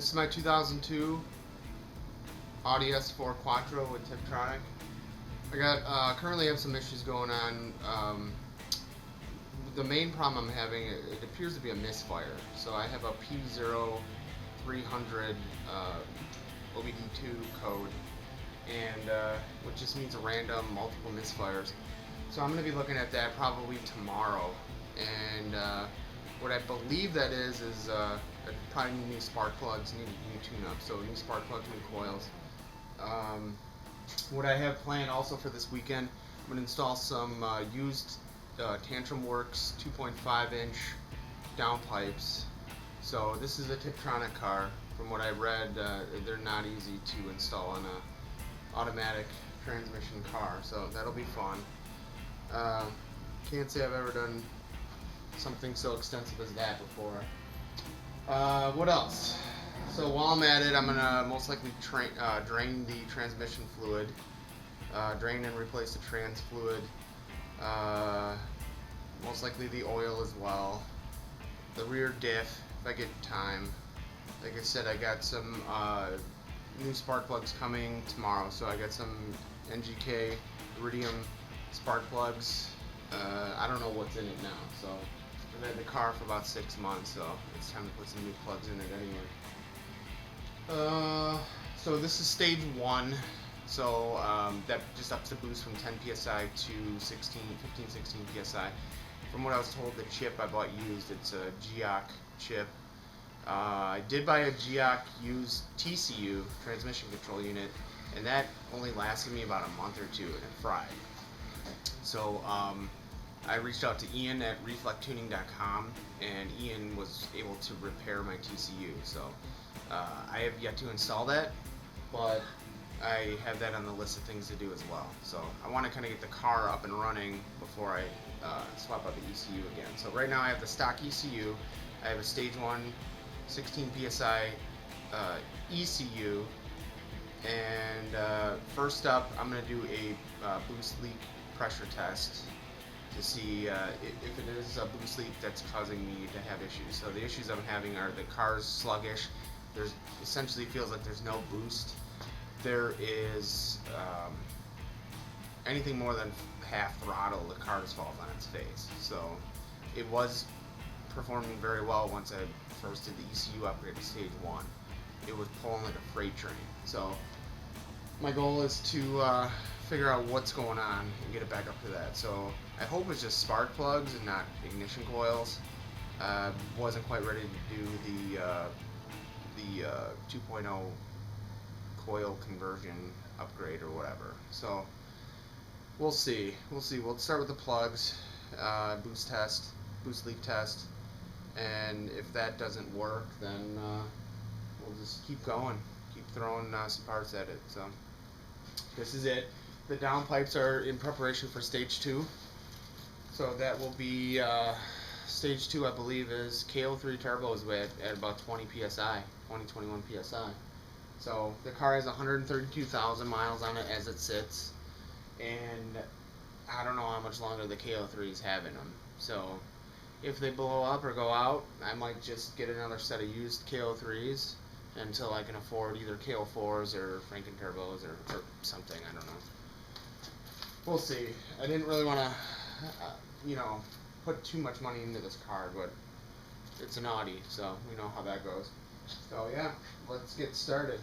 This is my 2002 Audi S4 Quattro with Tiptronic. I got currently have some issues going on. The main problem I'm having, it appears to be a misfire. So I have a P0300 OBD2 code, and which just means a random multiple misfires. So I'm going to be looking at that probably tomorrow, and what I believe that is I probably need new spark plugs, need new tune-up, so new spark plugs, new coils. What I have planned also for this weekend, I'm going to install some used Tantrum Works 2.5-inch downpipes. So this is a Tiptronic car. From what I read, they're not easy to install on a automatic transmission car, so that'll be fun. Can't say I've ever done something so extensive as that before. What else? So while I'm at it, I'm gonna most likely drain the transmission fluid, drain and replace the trans fluid, most likely the oil as well, the rear diff if I get time. Like I said, I got some new spark plugs coming tomorrow, so I got some NGK Iridium spark plugs. I don't know what's in it now, so I've had the car for about 6 months, so it's time to put some new plugs in it anyway. So this is stage 1, so that just ups the boost from 10 psi to 15, 16 psi. From what I was told, the chip I bought used, it's a GEOC chip. I did buy a GEOC used TCU, transmission control unit, and that only lasted me about a month or two, and it fried. So I reached out to Ian at reflectuning.com, and Ian was able to repair my TCU. So I have yet to install that, but I have that on the list of things to do as well. So I want to kind of get the car up and running before I swap out the ECU again. So right now I have the stock ECU. I have a stage 1 16 psi ECU, and first up I'm going to do a boost leak pressure test to see if it is a boost leak that's causing me to have issues. So the issues I'm having are the car's sluggish. There's essentially feels like there's no boost. There is anything more than half throttle, the car just falls on its face. So it was performing very well once I first did the ECU upgrade to stage 1. It was pulling like a freight train. So my goal is to figure out what's going on and get it back up to that. So I hope it's just spark plugs and not ignition coils. Wasn't quite ready to do the 2.0 coil conversion upgrade or whatever. So we'll see. We'll start with the plugs, boost leak test, and if that doesn't work, then we'll just keep going, keep throwing some parts at it. So this is it. The downpipes are in preparation for stage 2. So that will be stage 2, I believe, is KO3 turbos at about 20 psi, 21 psi. So the car has 132,000 miles on it as it sits, and I don't know how much longer the KO3s have in them. So if they blow up or go out, I might just get another set of used KO3s until I can afford either KO4s or Franken turbos or something. I don't know. We'll see. I didn't really want to, put too much money into this car, but it's an Audi, so we know how that goes. So yeah, let's get started.